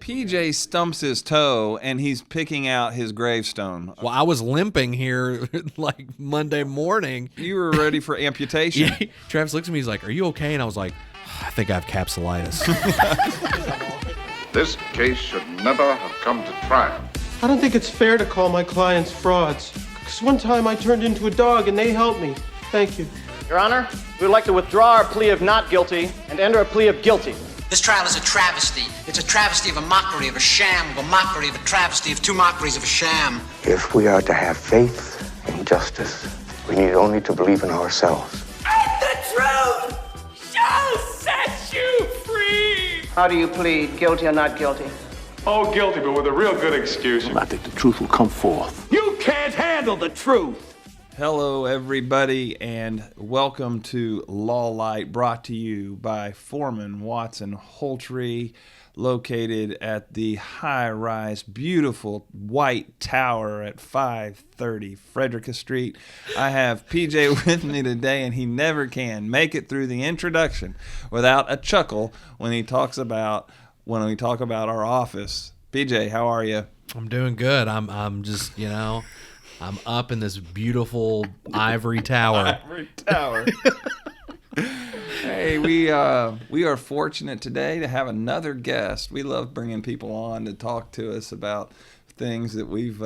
PJ stumps his toe and he's picking out his gravestone. Well, I was limping here like Monday morning. You were ready for amputation. Yeah. Travis looks at me, he's like, "Are you okay?" And I was like, "I think I have capsulitis." This case should never have come to trial. I don't think it's fair to call my clients frauds. Because one time I turned into a dog and they helped me. Thank you. Your Honor, we would like to withdraw our plea of not guilty and enter a plea of guilty. This trial is a travesty. It's a travesty of a mockery, of a sham, of a mockery, of a travesty, of two mockeries, of a sham. If we are to have faith in justice, we need only to believe in ourselves. And the truth shall set you free! How do you plead, guilty or not guilty? Oh, guilty, but with a real good excuse. I think the truth will come forth. You can't handle the truth! Hello, everybody, and welcome to Done Lite, brought to you by Foreman Watson Holtrey, located at the high-rise, beautiful white tower at 530 Frederica Street. I have PJ with me today, and he never can make it through the introduction without a chuckle when we talk about our office. PJ, how are you? I'm doing good. I'm just, I'm up in this beautiful ivory tower. Ivory tower. Hey, we are fortunate today to have another guest. We love bringing people on to talk to us about things that we've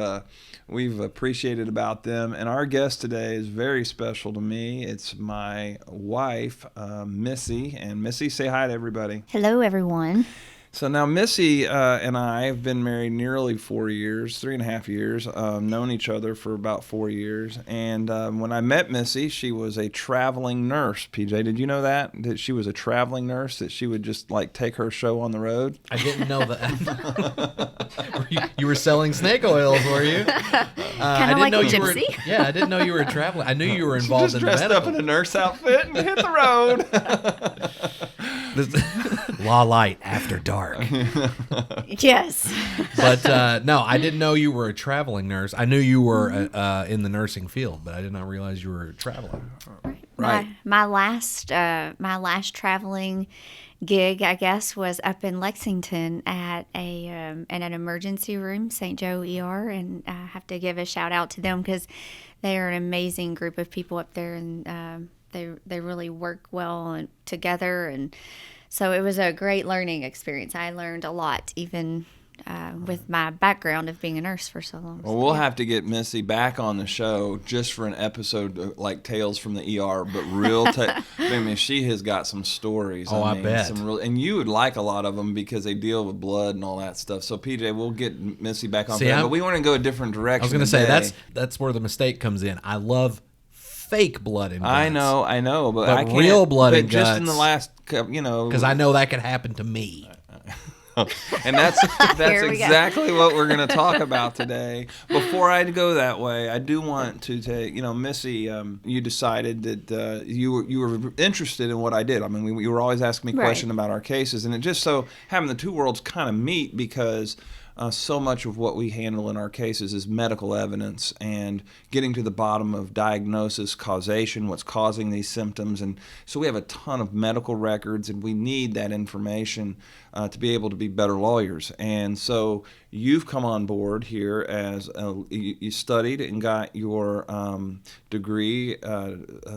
appreciated about them. And our guest today is very special to me. It's my wife, Missy. And Missy, say hi to everybody. Hello, everyone. So now Missy and I have been married nearly 4 years, 3.5 years, known each other for about 4 years. And when I met Missy, she was a traveling nurse. PJ, did you know that she was a traveling nurse, that she would just like take her show on the road? I didn't know that. You were selling snake oils, were you? Kind of like a gypsy? I didn't know you were traveling. I knew you were involved in the medical. She just dressed up in a nurse outfit and hit the road. Done Lite after dark. Yes. But no, I didn't know you were a traveling nurse. I knew you were in the nursing field, but I did not realize you were traveling. Right. My last traveling gig, I guess, was up in Lexington at in an emergency room, St. Joe ER, and I have to give a shout out to them because they are an amazing group of people up there, and they really work well together, and so it was a great learning experience. I learned a lot, even with my background of being a nurse for so long. Well, we'll have to get Missy back on the show just for an episode like Tales from the ER, but I mean, she has got some stories. Oh, I bet. And you would like a lot of them because they deal with blood and all that stuff. So, PJ, we'll get Missy back on. But we want to go a different direction. I was going to say, that's where the mistake comes in. I love fake blood and guts. I know, but I can't. Real blood and guts. Just in the last, because I know that could happen to me. And that's exactly what we're going to talk about today. Before I go that way, I do want to take, Missy, you decided that you were interested in what I did. I mean, you were always asking me questions about our cases, and it just so having the two worlds kind of meet because so much of what we handle in our cases is medical evidence and getting to the bottom of diagnosis, causation, what's causing these symptoms. And so we have a ton of medical records, and we need that information to be able to be better lawyers. And so you've come on board here as you studied and got your degree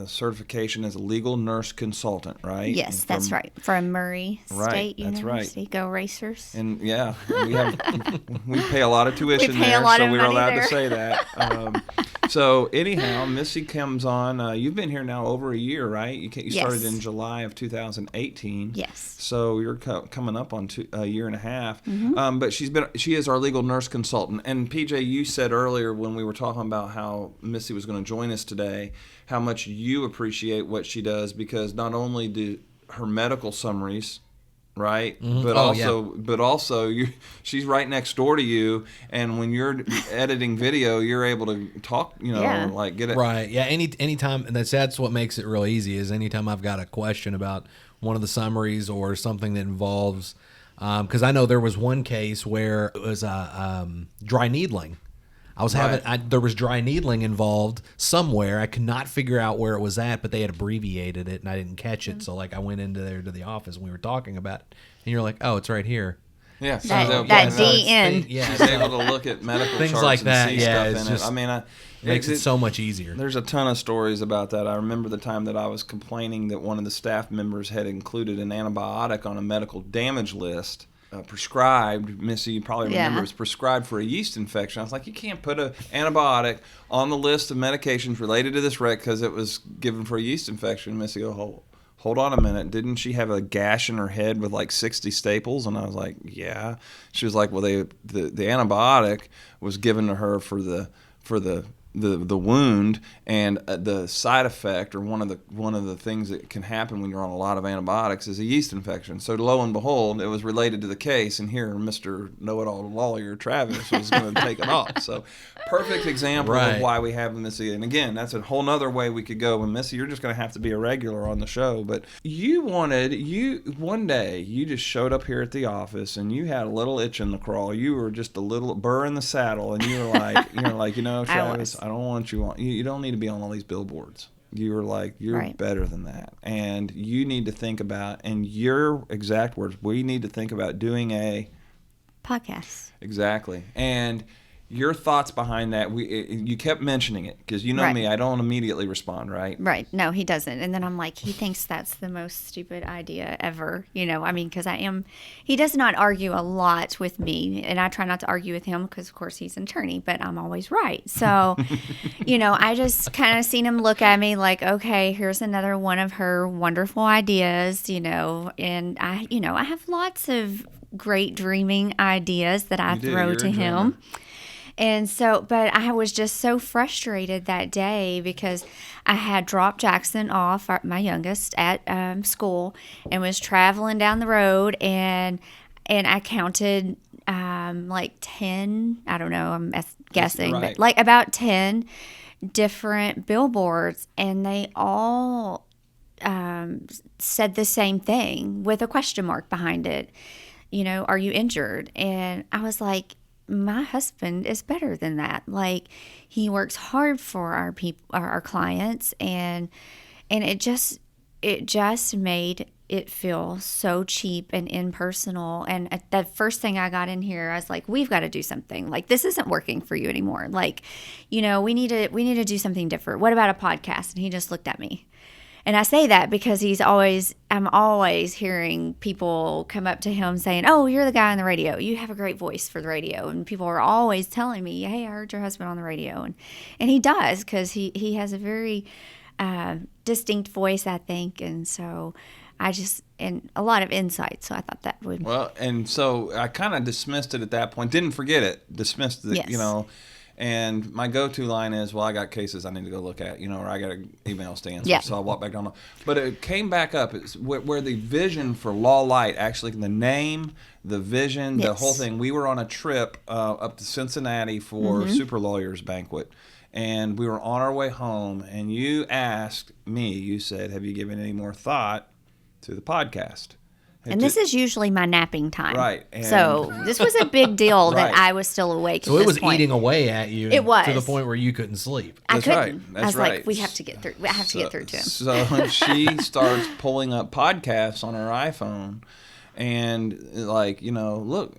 certification as a legal nurse consultant, right? Yes, that's right. From Murray State University. Right. Go Racers. And yeah, we pay a lot of tuition there, so we're allowed to say that. So anyhow, Missy comes on. You've been here now over a year, right? You started in July of 2018. Yes. So you're coming up on a year and a half. Mm-hmm. But she is our legal nurse consultant. And PJ, you said earlier when we were talking about how Missy was going to join us today, how much you appreciate what she does, because not only do her medical summaries, right? Mm-hmm. But also, she's right next door to you, and when you're editing video, you're able to talk. Like get it right. Yeah. Anytime, and that's what makes it real easy. Is anytime I've got a question about one of the summaries or something that involves, because I know there was one case where it was dry needling. There was dry needling involved somewhere. I could not figure out where it was at, but they had abbreviated it, and I didn't catch it. So I went into there to the office, and we were talking about it, and you're like, oh, it's right here. Yeah, that DN. Yeah, she's able to look at medical things charts like and that. see Yeah, stuff in it. I mean, makes it so much easier. There's a ton of stories about that. I remember the time that I was complaining that one of the staff members had included an antibiotic on a medical damage list. Prescribed, Missy, you probably remember, it was prescribed for a yeast infection. I was like, you can't put an antibiotic on the list of medications related to this wreck because it was given for a yeast infection. Missy, hold on a minute. Didn't she have a gash in her head with like 60 staples? And I was like, yeah. She was like, well, the antibiotic was given to her for the wound, and the side effect, or one of the things that can happen when you're on a lot of antibiotics, is a yeast infection. So lo and behold, it was related to the case, and here Mr. Know-it-all lawyer Travis was going to take it off. So perfect example of why we have Missy. And again, that's a whole nother way we could go. And Missy, you're just going to have to be a regular on the show. But one day you just showed up here at the office, and you had a little itch in the crawl. You were just a little burr in the saddle, and you were like, Travis, I don't want you on. You don't need to be on all these billboards. You were like, you're better than that. And you need to think about, and your exact words, we need to think about doing a podcast. Exactly. And your thoughts behind that, you kept mentioning it because you know me, I don't immediately respond, right? Right. No, he doesn't. And then I'm like, he thinks that's the most stupid idea ever. Because he does not argue a lot with me, and I try not to argue with him because, of course, he's an attorney, but I'm always right. So, I just kind of seen him look at me like, okay, here's another one of her wonderful ideas, and I have lots of great dreaming ideas that I throw to him. And so, but I was just so frustrated that day because I had dropped Jackson off, my youngest, at school, and was traveling down the road, and I counted like 10, I don't know, I'm guessing, but like about 10 different billboards, and they all said the same thing with a question mark behind it. Are you injured? And I was like, my husband is better than that. Like, he works hard for our clients, and it just made it feel so cheap and impersonal. And the first thing I got in here, I was like, we've got to do something. Like, this isn't working for you anymore. Like, we need to do something different. What about a podcast? And he just looked at me. And I say that because I'm always hearing people come up to him saying, oh, you're the guy on the radio. You have a great voice for the radio. And people are always telling me, hey, I heard your husband on the radio. And he does, because he has a very distinct voice, I think. And so and a lot of insight. So I thought that would. Well, and so I kind of dismissed it at that point. Didn't forget it. Dismissed it, yes. And my go-to line is, well, I got cases I need to go look at, or I got emails to answer. Yeah. So I walk back down. But it came back up. It's where the vision for Law Lite, actually, the name, the vision, the whole thing. We were on a trip up to Cincinnati for Super Lawyers Banquet. And we were on our way home, and you asked me, you said, have you given any more thought to the podcast? And this is usually my napping time. Right. So this was a big deal that I was still awake So at it was this point. eating away at you. It was. To the point where you couldn't sleep. I couldn't. Right. That's I was right. like, we have to get through. I have to get through to him. So she starts pulling up podcasts on her iPhone. And look,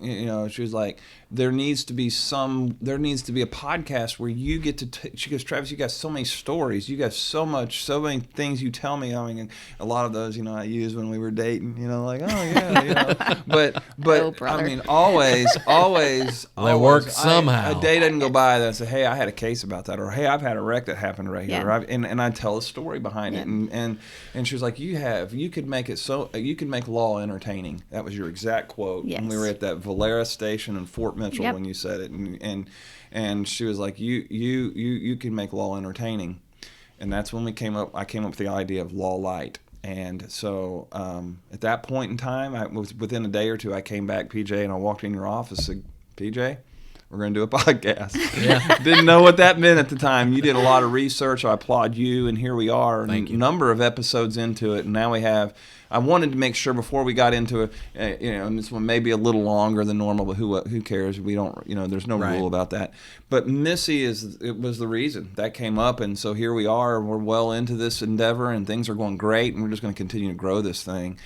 she was like, there needs to be a podcast where you get to, she goes, Travis, you got so many stories. You got so many things you tell me. I mean, a lot of those, I used when we were dating, like, oh yeah, but I mean, always. They work somehow. A day doesn't go by that I say, hey, I had a case about that, or hey, I've had a wreck that happened right here. And I tell a story behind it. And she was like, you could make law entertaining. That was your exact quote. Yes. And we were at that Valera station in Fort Mitchell when you said it, and she was like, you can make law entertaining, and that's when I came up with the idea of Law Lite. And so at that point in time, I was within a day or two, I came back, PJ, and I walked in your office and said, PJ, we're going to do a podcast. Yeah. Didn't know what that meant at the time. You did a lot of research. I applaud you, and here we are. Thank you. A number of episodes into it, and now we have. I wanted to make sure before we got into it, and this one may be a little longer than normal, but who cares? We don't, there's no rule about that. But Missy was the reason that came up, and so here we are. We're well into this endeavor, and things are going great, and we're just going to continue to grow this thing.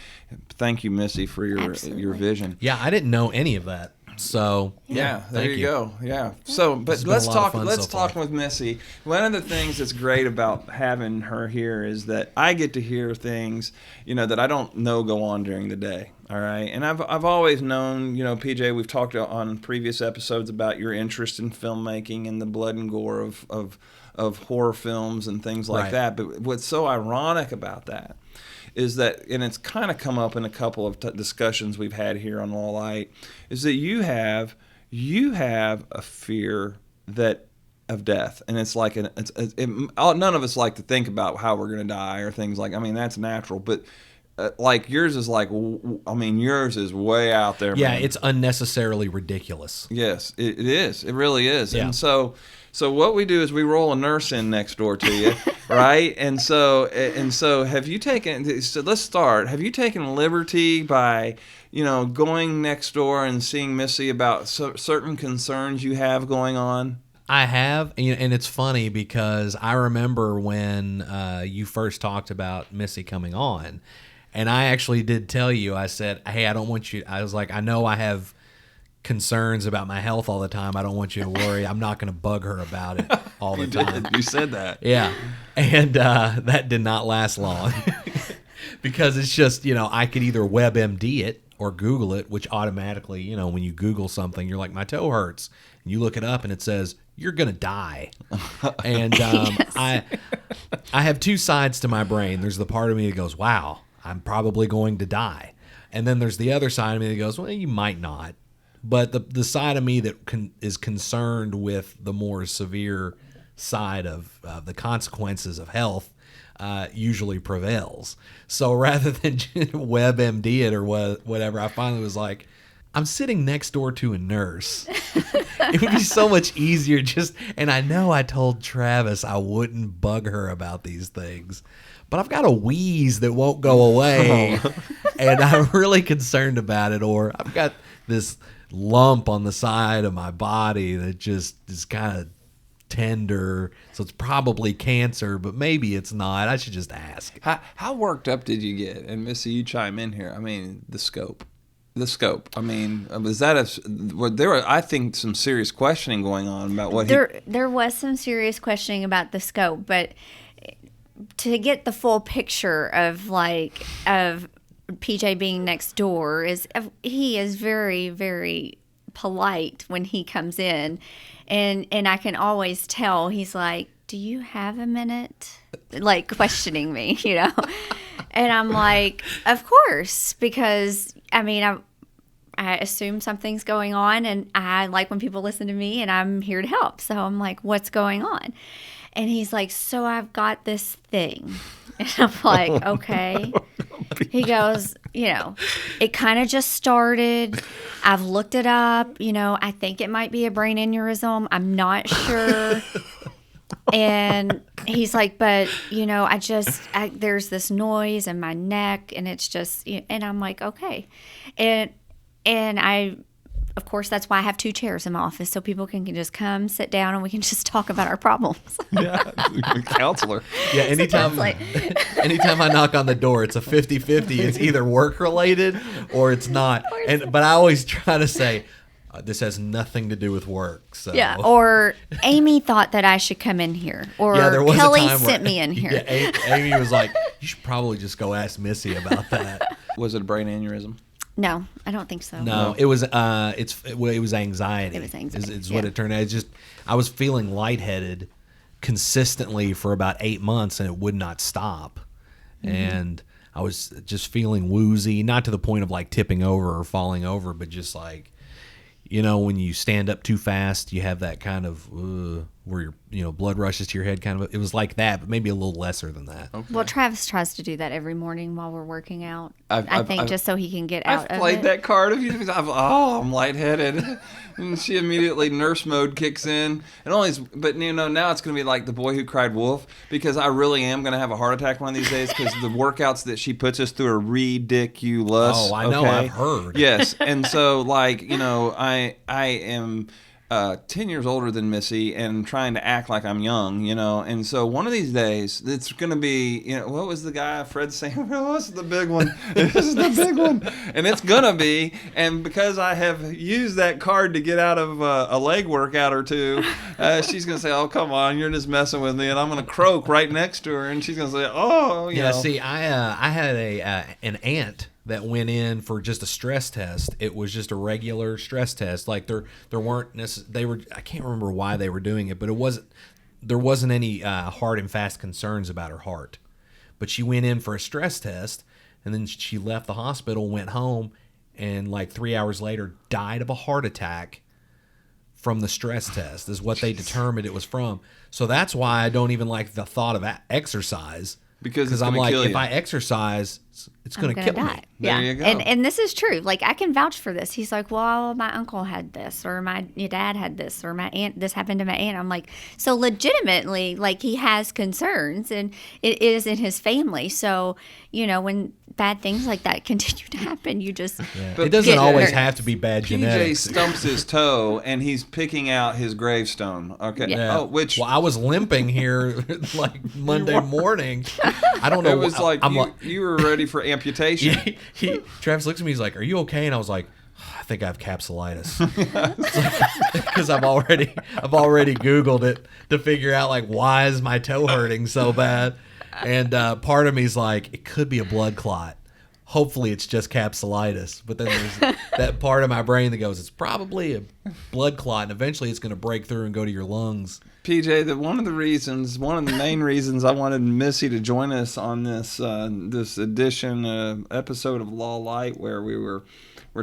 Thank you, Missy, for your vision. Yeah, I didn't know any of that. So yeah, there you go. Yeah. So, but let's talk with Missy. One of the things that's great about having her here is that I get to hear things, that I don't know go on during the day. All right. And I've always known, PJ, we've talked on previous episodes about your interest in filmmaking and the blood and gore of horror films and things like that. But what's so ironic about that is that, and it's kind of come up in a couple of discussions we've had here on Done Lite, is that you have a fear of death, and it's like none of us like to think about how we're going to die or things like. I mean, that's natural, but like yours is yours is way out there. Yeah, man. It's unnecessarily ridiculous. Yes, it is. It really is. Yeah. And so what we do is we roll a nurse in next door to you, right? And so have you taken? So let's start. Have you taken liberty by going next door and seeing Missy about certain concerns you have going on? I have, and it's funny because I remember when you first talked about Missy coming on, and I actually did tell you. I said, "Hey, I don't want you." I was like, "I know I have concerns about my health all the time. I don't want you to worry. I'm not going to bug her about it all the time." You said that. Yeah. And that did not last long because it's just, I could either WebMD it or Google it, which automatically, when you Google something, you're like, my toe hurts. And you look it up and it says, you're going to die. And Yes. I have two sides to my brain. There's the part of me that goes, wow, I'm probably going to die. And then there's the other side of me that goes, well, you might not. But the side of me that is concerned with the more severe side of the consequences of health usually prevails. So rather than WebMD it or whatever, I finally was like, I'm sitting next door to a nurse. It would be so much easier and I know I told Travis I wouldn't bug her about these things, but I've got a wheeze that won't go away, and I'm really concerned about it, or I've got this lump on the side of my body that just is kind of tender, so it's probably cancer, but maybe it's not. I should just ask. How worked up did you get? And Missy, you chime in here. I mean, the scope. I mean, was that there were, I think, some serious questioning going on about what there was some serious questioning about the scope, but to get the full picture of PJ being next door he is very, very polite when he comes in, and I can always tell he's like, do you have a minute? Like questioning me, and I'm like, of course, because I mean, I assume something's going on, and I like when people listen to me, and I'm here to help. So I'm like, what's going on? And he's like, so I've got this thing. And I'm like, okay. He goes, it kind of just started. I've looked it up. I think it might be a brain aneurysm. I'm not sure. And he's like, but, there's this noise in my neck, and it's just, and I'm like, okay. And I, of course, that's why I have 2 chairs in my office, so people can just come, sit down, and we can just talk about our problems. Yeah, counselor. Yeah, anytime I knock on the door, it's a 50-50. It's either work-related or it's not. But I always try to say, this has nothing to do with work. So. Yeah, or Amy thought that I should come in here, or Kelly sent me in here. Yeah, Amy was like, you should probably just go ask Missy about that. Was it a brain aneurysm? No, I don't think so. No, it was anxiety. It was anxiety. It's what it turned out. It's just I was feeling lightheaded consistently for about 8 months, and it would not stop. Mm-hmm. And I was just feeling woozy, not to the point of like tipping over or falling over, but just like, when you stand up too fast, you have that kind of where your blood rushes to your head, kind of. It was like that, but maybe a little lesser than that. Okay. Well, Travis tries to do that every morning while we're working out. I think just so he can get out of it. I've played that card a few times. I'm lightheaded. And she immediately nurse mode kicks in. But now it's going to be like the boy who cried wolf, because I really am going to have a heart attack one of these days, because the workouts that she puts us through are ridiculous. Oh, I know. I've heard. Yes. And so, I am 10 years older than Missy and trying to act like I'm young, and so one of these days it's going to be, what was the guy, Fred Samuel? What's the big one? This is the big one. And it's going to be, and because I have used that card to get out of a leg workout or two, she's going to say, oh, come on, you're just messing with me, and I'm going to croak right next to her, and she's going to say, oh, you know. See, I had an aunt that went in for just a stress test. It was just a regular stress test. Like there weren't I can't remember why they were doing it, but there wasn't any hard and fast concerns about her heart. But she went in for a stress test, and then she left the hospital, went home, and 3 hours later died of a heart attack from the stress test, is what they determined it was from. So that's why I don't even like the thought of exercise. Because I'm like, if I exercise, it's going to kill me. Yeah. There you go. And this is true. I can vouch for this. He's like, well, my uncle had this, or your dad had this, or my aunt, this happened to my aunt. I'm like, so legitimately, he has concerns, and it is in his family. So, when bad things like that continue to happen, you just it doesn't always have to be bad genetics. PJ stumps his toe, and he's picking out his gravestone. Okay. Yeah. Oh, well, I was limping here Monday morning. I don't know. It was you were ready for amputation. Travis looks at me. He's like, "Are you okay?" And I was like, "I think I have capsulitis," because I've already Googled it to figure out why is my toe hurting so bad. And part of me is like, it could be a blood clot. Hopefully it's just capsulitis. But then there's that part of my brain that goes, it's probably a blood clot, and eventually it's going to break through and go to your lungs. PJ, one of the main reasons I wanted Missy to join us on this episode of Done Lite, where we're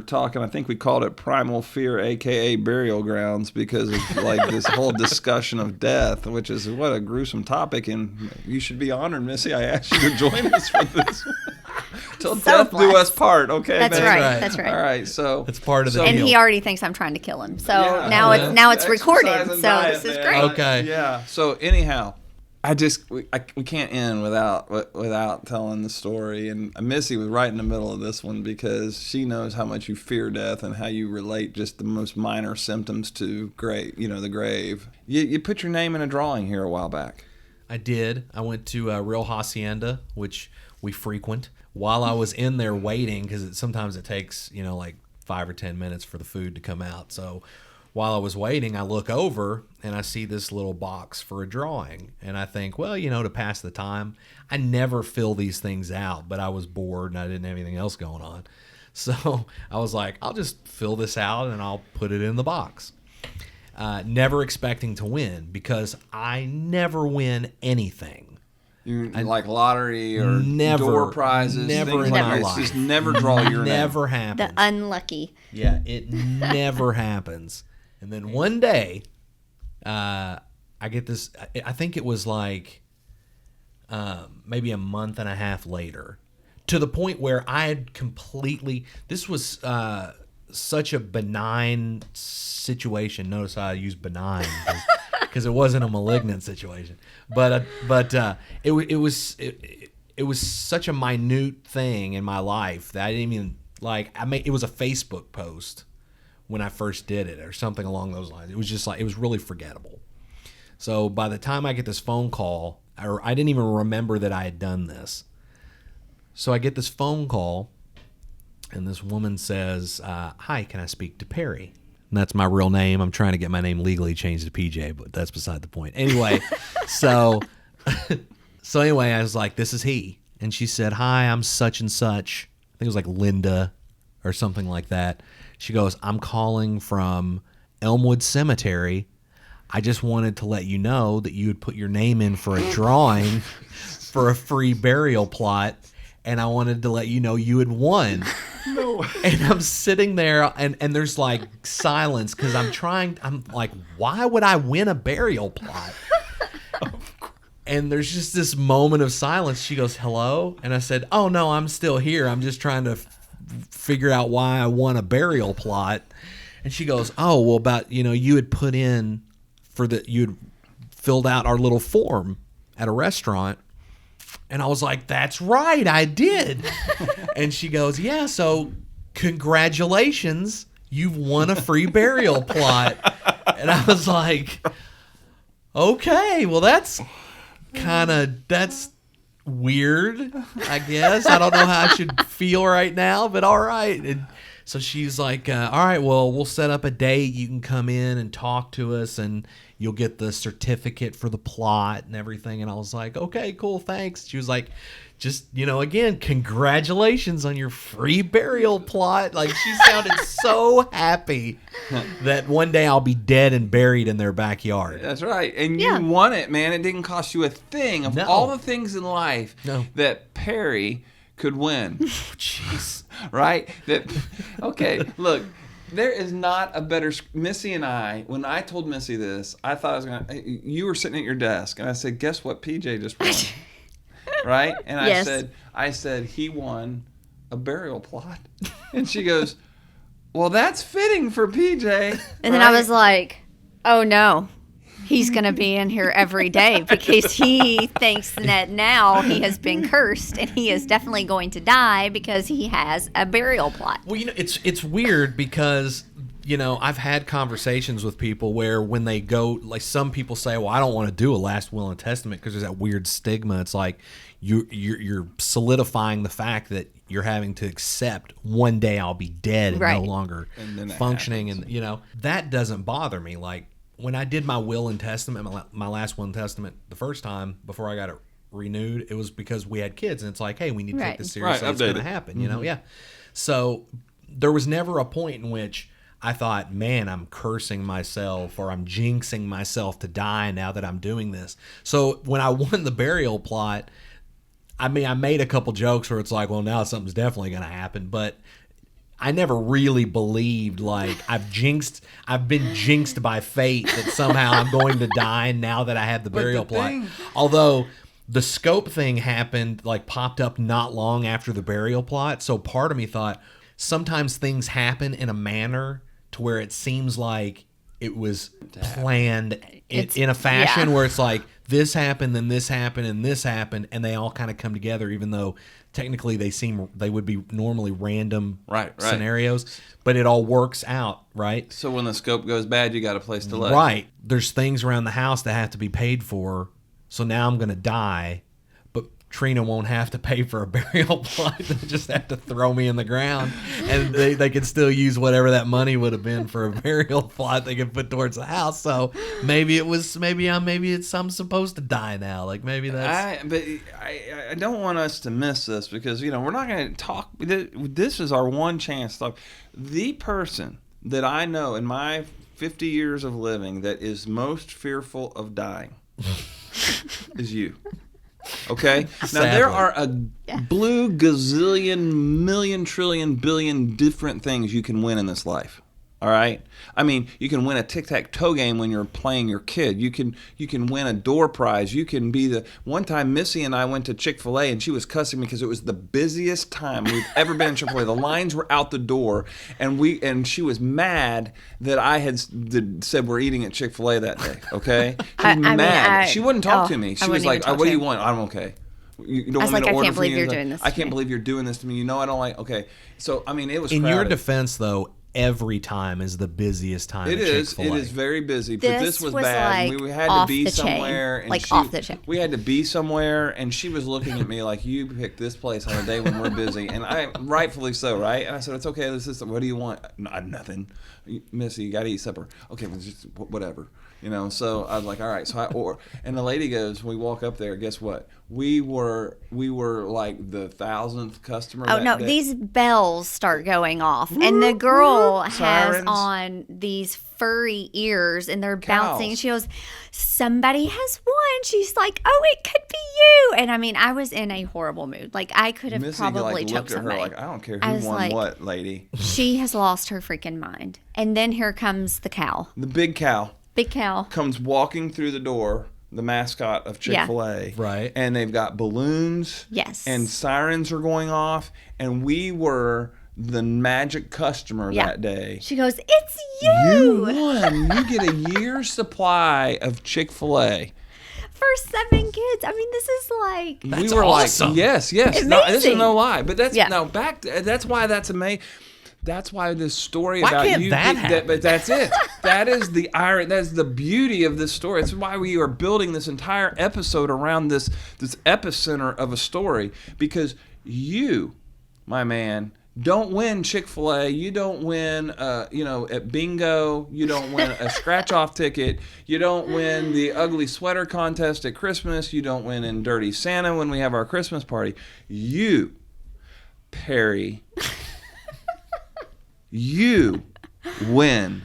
talking, I think we called it Primal Fear, aka Burial Grounds, because of this whole discussion of death, which is what a gruesome topic, and you should be honored, Missy. I asked you to join us for this. Till death do us part, okay? That's right. That's right. All right, so it's part of the and deal. he already thinks I'm trying to kill him. So now it's recorded. So this is great. Okay. Yeah. So anyhow, we can't end without telling the story. And Missy was right in the middle of this one, because she knows how much you fear death and how you relate just the most minor symptoms to the grave. You put your name in a drawing here a while back. I did. I went to Real Hacienda, which we frequent. While I was in there waiting, because sometimes it takes 5 or 10 minutes for the food to come out. So while I was waiting, I look over and I see this little box for a drawing. And I think, well, to pass the time, I never fill these things out, but I was bored and I didn't have anything else going on. So I was like, I'll just fill this out and I'll put it in the box. Never expecting to win, because I never win anything. You like lottery or never, door prizes? Never in my life. Just never draw your name. Never happens. The unlucky. Yeah, it never happens. And then one day, I get this. I think it was maybe a month and a half later, to the point where I had completely. This was such a benign situation. Notice how I use benign, because it wasn't a malignant situation. But it was such a minute thing in my life that I didn't even it was a Facebook post when I first did it, or something along those lines. It was just it was really forgettable. So by the time I get this phone call, I didn't even remember that I had done this. So I get this phone call, and this woman says, "Hi, can I speak to Perry?" And that's my real name. I'm trying to get my name legally changed to PJ, but that's beside the point. Anyway, so anyway, I was like, "This is he." And she said, "Hi, I'm such and such." I think it was Linda or something like that. She goes, "I'm calling from Elmwood Cemetery. I just wanted to let you know that you would put your name in for a drawing for a free burial plot, and I wanted to let you know you had won." No. And I'm sitting there, and there's like silence because I'm like, why would I win a burial plot? And there's just this moment of silence. She goes, hello? And I said, oh, no, I'm still here. I'm just trying to figure out why I won a burial plot. And she goes, oh, well, about, you had put in you had filled out our little form at a restaurant. And I was like, that's right, I did. And she goes, yeah, so congratulations, you've won a free burial plot. And I was like, okay, well, that's weird, I guess. I don't know how I should feel right now, but all right. And so she's like, all right, well, we'll set up a date. You can come in and talk to us, and you'll get the certificate for the plot and everything. And I was like, okay, cool, thanks. She was like, just, again, congratulations on your free burial plot. Like, she sounded so happy that one day I'll be dead and buried in their backyard. That's right. And you won it, man. It didn't cost you a thing. Of all the things in life that Perry could win. Jeez. Right? Okay, look. There is not a better... Missy and I, when I told Missy this, I thought I was going to... You were sitting at your desk, and I said, guess what PJ just won? Right? And I said, he won a burial plot. And she goes, well, that's fitting for PJ. And then I was like, oh, no. He's going to be in here every day because he thinks that now he has been cursed and he is definitely going to die because he has a burial plot. Well, it's weird because, I've had conversations with people where when they go, like some people say, well, I don't want to do a last will and testament because there's that weird stigma. It's like you're solidifying the fact that you're having to accept one day I'll be dead and no longer functioning. And, that doesn't bother me. Like, when I did my will and testament, my last will and testament the first time before I got it renewed, it was because we had kids, and it's like, hey, we need to take this seriously. It's going to happen, Yeah. So there was never a point in which I thought, man, I'm cursing myself or I'm jinxing myself to die now that I'm doing this. So when I won the burial plot, I made a couple jokes where it's like, well, now something's definitely going to happen, but I never really believed, like, I've been jinxed by fate that somehow I'm going to die now that I have the burial plot. Although the scope thing happened, like, popped up not long after the burial plot. So part of me thought sometimes things happen in a manner to where it seems like it was planned in a fashion where it's like this happened, then this happened, and this happened, and they all kind of come together, even though technically they would be normally random scenarios, but it all works out, right? So when the scope goes bad, you got a place to lay. Right. There's things around the house that have to be paid for, so now I'm going to die, but Trina won't have to pay for a burial plot. They just have to throw me in the ground, and they can still use whatever that money would have been for a burial plot they can put towards the house. So maybe I'm supposed to die now. Like maybe that's. I don't want us to miss this because we're not going to talk. This is our one chance to talk. The person that I know in my 50 years of living that is most fearful of dying is you. Okay? Now, there are a blue gazillion, million, trillion, billion different things you can win in this life. All right? I mean, you can win a tic-tac-toe game when you're playing your kid. You can win a door prize. You can be the... One time, Missy and I went to Chick-fil-A, and she was cussing me because it was the busiest time we've ever been in Chick-fil-A. The lines were out the door, and she was mad that I had said we're eating at Chick-fil-A that day, okay? She was mad. She wouldn't talk to me. She was like, what do you want? I'm okay. You don't want me to order for you? I can't believe you're doing this to me. I don't like... Okay. So, I mean, it was crowded. In your defense, though, every time is the busiest time at Chick-fil-A. It is very busy, but this was bad. Like we had to be somewhere. And off the chain. We had to be somewhere, and she was looking at me like, you picked this place on a day when we're busy. And rightfully so, right? And I said, it's okay. What do you want? Nothing. Missy, you got to eat supper. Okay, well, just whatever. So I was like, all right. So and the lady goes, we walk up there. Guess what? We were like the 1,000th customer. Oh no! These bells start going off, and the girl girl has Sirens. on these furry ears and they're bouncing. Cows. She goes, somebody has won. She's like, oh, it could be you. And I mean, I was in a horrible mood. Like, I could have Missy probably looked choked at her somebody. like, I don't care I who was won like, what, lady. She has lost her freaking mind. And then here comes the cow. The big cow Big cow. comes walking through the door, the mascot of Chick-fil-A. Right. And they've got balloons. Yes. And sirens are going off. And we were the magic customer that day. She goes, it's you. You won. You get a year's supply of Chick-fil-A. For 7 kids. I mean, this is like. That's we were awesome. like, yes. No, this is Amazing. no lie. But that's Yeah. no back. That's why that's amazing. That's why this story Why about can't you. that happen? But that's it. That is the iron. That's the beauty of this story. It's why we are building this entire episode around this epicenter of a story, because you, my man, don't win Chick-fil-A. You don't win, at bingo. You don't win a scratch-off ticket. You don't win the ugly sweater contest at Christmas. You don't win in Dirty Santa when we have our Christmas party. You, Perry, you win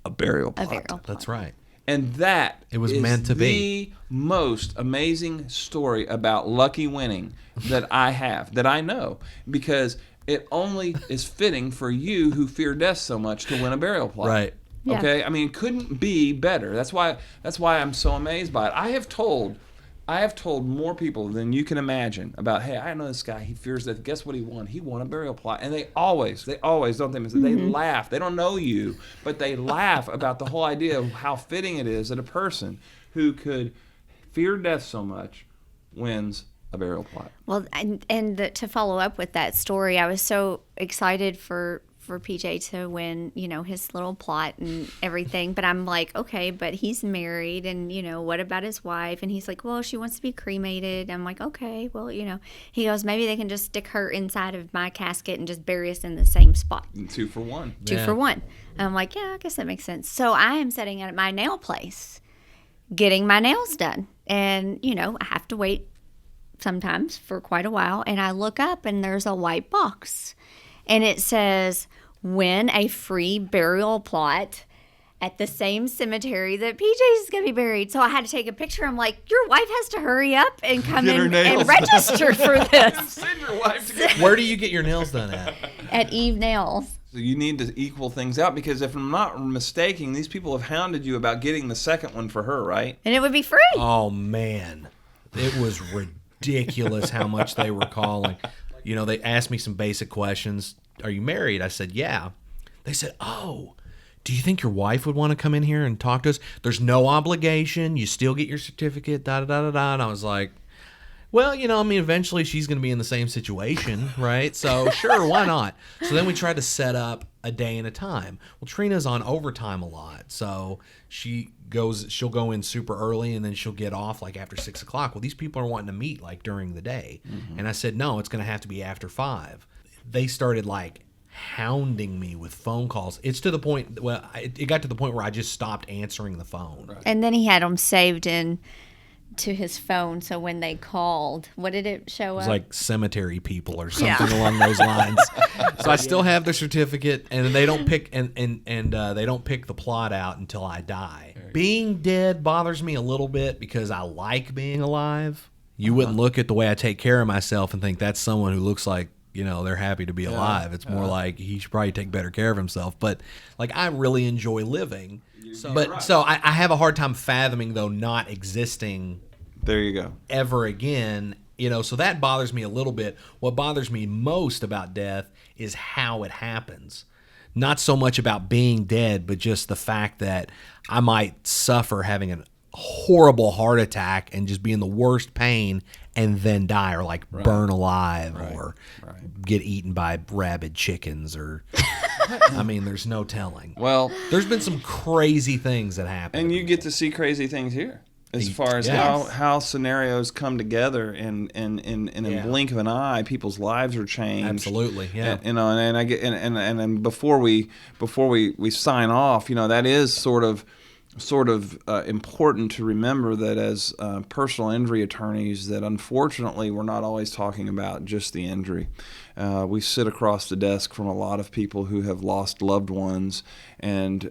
a burial plot. That's right. And that It was is meant to the be. most amazing story about lucky winning that I know, because it only is fitting for you who fear death so much to win a burial plot. Right. Yeah. Okay? I mean, it couldn't be better. That's why I'm so amazed by it. I have told more people than you can imagine about, hey, I know this guy, he fears death. Guess what he won? He won a burial plot. And they always, don't they? They laugh. They don't know you, but they laugh about the whole idea of how fitting it is that a person who could fear death so much wins a burial plot. Well, to follow up with that story, I was so excited for PJ to win, his little plot and everything. But I'm like, okay, but he's married, and what about his wife? And he's like, well, she wants to be cremated. I'm like, okay, well, he goes, maybe they can just stick her inside of my casket and just bury us in the same spot. 2 for 1. Two for one. And I'm like, yeah, I guess that makes sense. So I am sitting at my nail place, getting my nails done, and I have to wait sometimes for quite a while, and I look up and there's a white box and it says, win a free burial plot at the same cemetery that PJ is going to be buried. So I had to take a picture. I'm like, your wife has to hurry up and come in and register for this. Send your wife to get Where do you get your nails done at? At Eve Nails. So you need to equal things out, because if I'm not mistaken, these people have hounded you about getting the second one for her, right? And it would be free. Oh, man. It was ridiculous how much they were calling. They asked me some basic questions. Are you married? I said, yeah. They said, oh, do you think your wife would want to come in here and talk to us? There's no obligation. You still get your certificate, da-da-da-da-da. And I was like, well, eventually she's going to be in the same situation, right? So, sure, why not? So then we tried to set up a day and a time. Well, Trina's on overtime a lot, so she'll go in super early, and then she'll get off like after 6 o'clock. Well, these people are wanting to meet like during the day. Mm-hmm. And I said, no, it's going to have to be after 5. They started like hounding me with phone calls. It's to the point, it got to the point where I just stopped answering the phone. Right. And then he had them saved in to his phone, so when they called, what did it show up? It was like cemetery people or something along those lines. So I still have the certificate, and they don't pick and they don't pick the plot out until I die. Being dead bothers me a little bit because I like being alive. You wouldn't look at the way I take care of myself and think that's someone who looks like they're happy to be alive. It's more like he should probably take better care of himself. But like, I really enjoy living. So I have a hard time fathoming, though, not existing. There you go. Ever again. So that bothers me a little bit. What bothers me most about death is how it happens. Not so much about being dead, but just the fact that I might suffer having a horrible heart attack and just be in the worst pain and then die, or like burn alive, or get eaten by rabid chickens, or I mean, there's no telling. Well, there's been some crazy things that happen. And you get to see crazy things here. As far as how scenarios come together, and in a blink of an eye, people's lives are changed. Absolutely, yeah. And I get and before we sign off, that is sort of sort of important to remember that as personal injury attorneys, that unfortunately we're not always talking about just the injury. We sit across the desk from a lot of people who have lost loved ones, and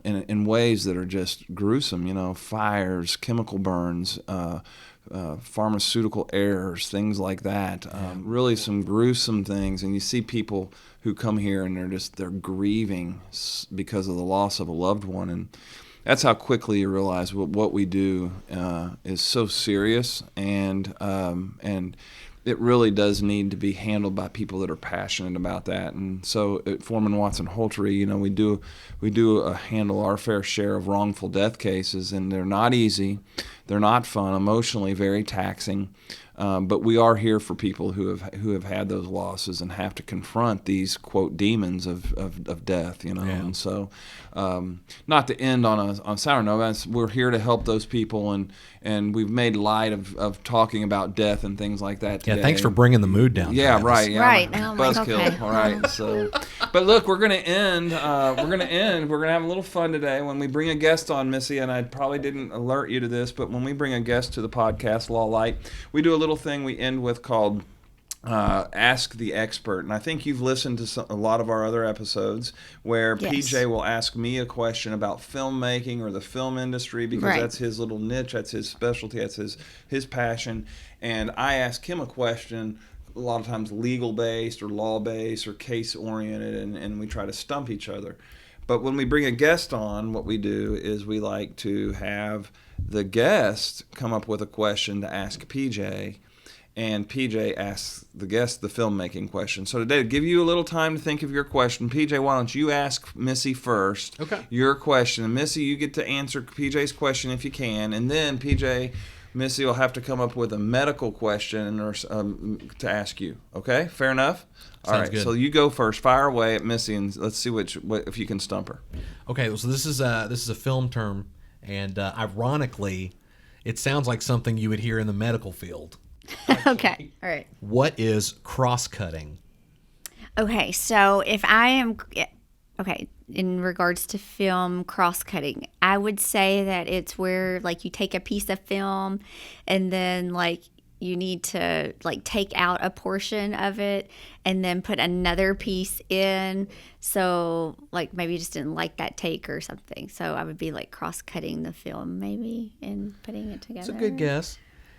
in ways that are just gruesome. Fires, chemical burns, pharmaceutical errors, things like that. Really some gruesome things. And you see people who come here and they're grieving because of the loss of a loved one, and that's how quickly you realize what we do is so serious, and it really does need to be handled by people that are passionate about that. And so at Foreman Watson Holtrey, we do handle our fair share of wrongful death cases, and they're not easy, they're not fun, emotionally very taxing. But we are here for people who have had those losses and have to confront these, quote, demons of death, Yeah. And so, not to end on a sour note, we're here to help those people, and we've made light of talking about death and things like that today. Yeah, thanks for bringing the mood down. Yeah, right. Yeah, right. Buzzkill. Okay. All right. So, but look, we're gonna end. We're gonna have a little fun today when we bring a guest on, Missy. And I probably didn't alert you to this, but when we bring a guest to the podcast, Done Lite, we do a little thing we end with called Ask the Expert. And I think you've listened to a lot of our other episodes where Yes. PJ will ask me a question about filmmaking or the film industry, because Right. that's his little niche, that's his specialty, that's his passion. And I ask him a question, a lot of times legal-based or law-based or case-oriented, and we try to stump each other. But when we bring a guest on, what we do is we like to have the guest come up with a question to ask PJ, and PJ asks the guest the filmmaking question. So today, to give you a little time to think of your question, PJ, why don't you ask Missy first your question. And Missy, you get to answer PJ's question if you can, and then Missy will have to come up with a medical question or to ask you. Okay, fair enough? All right, good. so you go first. Fire away at Missy, and let's see if you can stump her. Okay, so this is a film term, and ironically, it sounds like something you would hear in the medical field. Okay. All right. What is cross-cutting? Okay. So if I am in regards to film cross-cutting, I would say that it's where like you take a piece of film and then like you need to like take out a portion of it and then put another piece in. So like maybe you just didn't like that take or something. So I would be like cross-cutting the film maybe and putting it together. That's a good guess.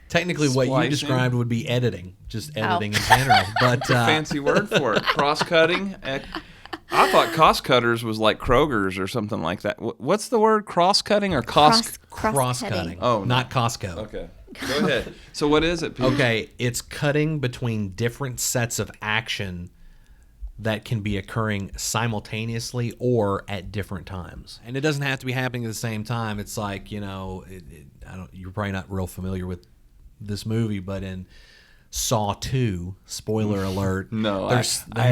Technically, what you Splicing. described would be editing, just editing in general. But Fancy word for it. Cross-cutting. I thought cost cutters was like Kroger's or something like that. What's the word? Cross-cutting or cost? Cross-cutting. Oh, no. Not Costco. Okay. Go ahead. So what is it, Pete? Okay, it's cutting between different sets of action that can be occurring simultaneously or at different times. And it doesn't have to be happening at the same time. It's like, you're probably not real familiar with this movie, but in Saw 2, spoiler alert. No, I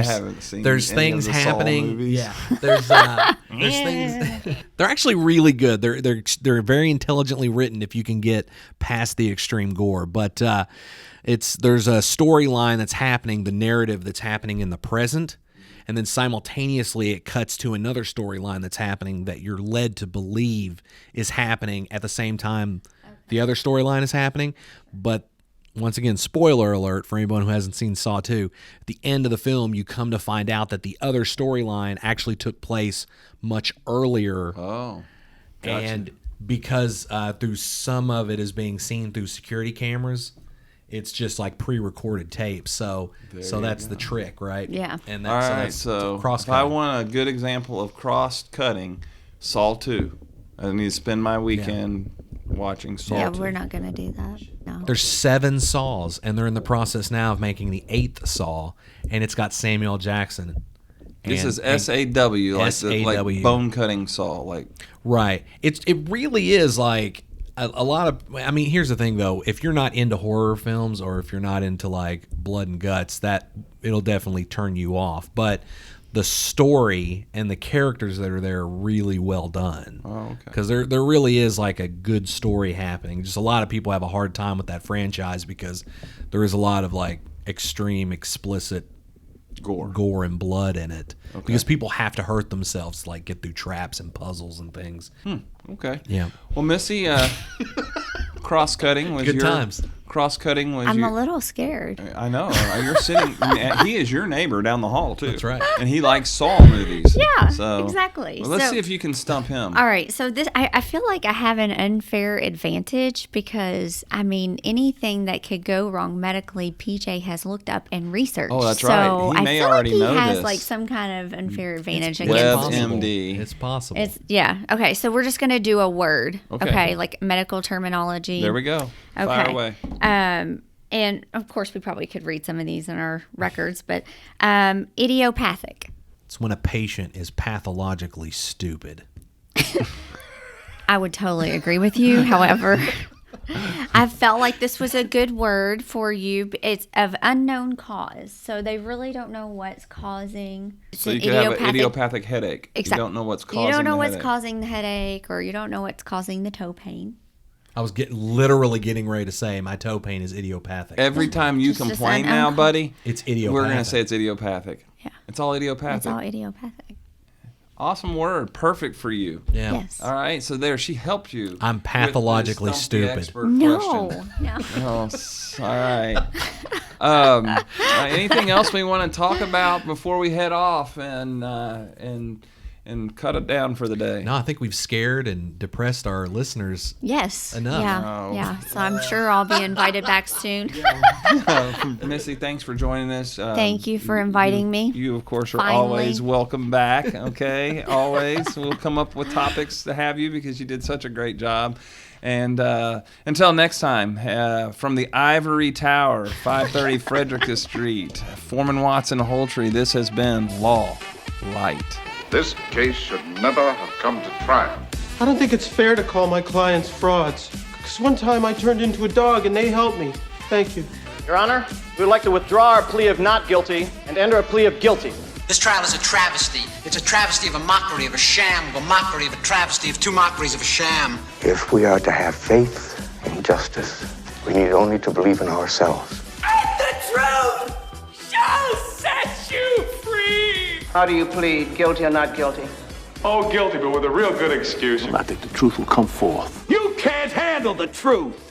haven't seen. There's any things of the Saw happening. movies. Yeah, there's things. They're actually really good. They're very intelligently written if you can get past the extreme gore. But there's a storyline that's happening, the narrative that's happening in the present, and then simultaneously it cuts to another storyline that's happening that you're led to believe is happening at the same time the other storyline is happening. But once again, spoiler alert for anyone who hasn't seen Saw 2, at the end of the film, you come to find out that the other storyline actually took place much earlier. Oh, gotcha. And because through some of it is being seen through security cameras, it's just like pre-recorded tape. So that's the trick, right? Yeah. And All right, so if I want a good example of cross-cutting, Saw 2. I need to spend my weekend watching Saw 2. Yeah, we're not going to do that. No. There's 7 Saws, and they're in the process now of making the 8th Saw, and it's got Samuel L. Jackson. This is SAW, like bone-cutting saw. Right. It really is like a lot of... I mean, here's the thing, though. If you're not into horror films or if you're not into, like, blood and guts, it'll definitely turn you off. But the story and the characters that are there are really well done. Oh, okay. Because there really is like a good story happening. Just a lot of people have a hard time with that franchise because there is a lot of like extreme, explicit gore and blood in it, because people have to hurt themselves to, like, get through traps and puzzles and things. Okay. Yeah. Well, Missy, cross-cutting was Good times. Cross-cutting was I'm a little scared. I know. You're sitting. He is your neighbor down the hall too. That's right. And he likes Saw movies. Yeah, So exactly. Well, let's So- see if you can stump him. All right, so this I feel like I have an unfair advantage because I mean anything that could go wrong medically, PJ has looked up and researched. Oh, that's so right. He I may feel already like he know has this. like some kind of unfair advantage It's against possible. me. WebMD. It's possible. It's yeah. Okay, so we're just gonna do a word. Okay. Like medical terminology. There we go. Okay. Fire away. And of course we probably could read some of these in our records, but idiopathic. It's when a patient is pathologically stupid. I would totally agree with you. However, I felt like this was a good word for you. It's of unknown cause, so they really don't know what's causing. So you could have an idiopathic headache. Exactly. You don't know what's causing You don't know the what's headache. causing the headache, or you don't know what's causing the toe pain. I was literally getting ready to say my toe pain is idiopathic. Every time you Just an complain now, buddy, It's idiopathic. we're going to say it's idiopathic. Yeah. It's all idiopathic. It's all idiopathic. Awesome word. Perfect for you. Yeah. Yes. All right. So there, she helped you. I'm with this pathologically Stump the stupid. Expert No, question. no. Oh, all right. Anything else we want to talk about before we head off and cut it down for the day? No, I think we've scared and depressed our listeners. Yes. Enough. Yeah. Oh. Yeah. So I'm sure I'll be invited back soon. Missy, thanks for joining us. Thank you for inviting me. You, of course, are Finally. always welcome back. Okay, always. We'll come up with topics to have you because you did such a great job. And until next time, from the Ivory Tower, 530 Frederick Street, Foreman Watson Holtrey, this has been Law Light. This case should never have come to trial. I don't think it's fair to call my clients frauds. Because one time I turned into a dog and they helped me. Thank you. Your Honor, we would like to withdraw our plea of not guilty and enter a plea of guilty. This trial is a travesty. It's a travesty of a mockery, of a sham, of a mockery, of a travesty, of two mockeries of a sham. If we are to have faith in justice, we need only to believe in ourselves. And the truth shall set you free. How do you plead, guilty or not guilty? Oh, guilty, but with a real good excuse. I think the truth will come forth. You can't handle the truth.